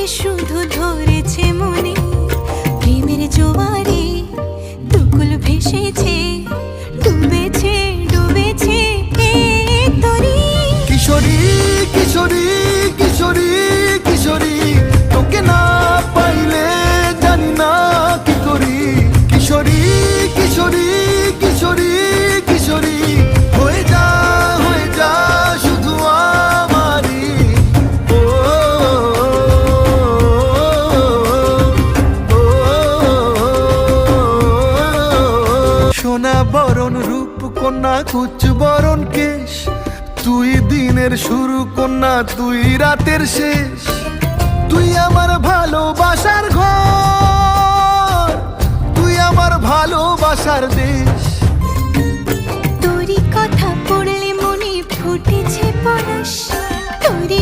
শুধু ধরেছে মনে, প্রেমের জোয়ারে দুকুল ভেসেছে, ডুবেছে ডুবেছে এই তরি। কিশোরী কিশোরী কিশোরী কিশোরী, তোকে না পাইলে জানি না কি করি। কিশোরী কিশোরী কিশোরী কিশোরী, হয়ে যা শুধু আমারই। ও সোনা বরণ রূপ কন্যা কুচ বরণ কেশ, তুই দিনের শুরু কন্যা তুই রাতের শেষ। তুই আমার ভালোবাসার ঘর, তুই আমার ভালোবাসার দেশ। তোরই কথা পড়লে মনে ফুটেছে পরশ,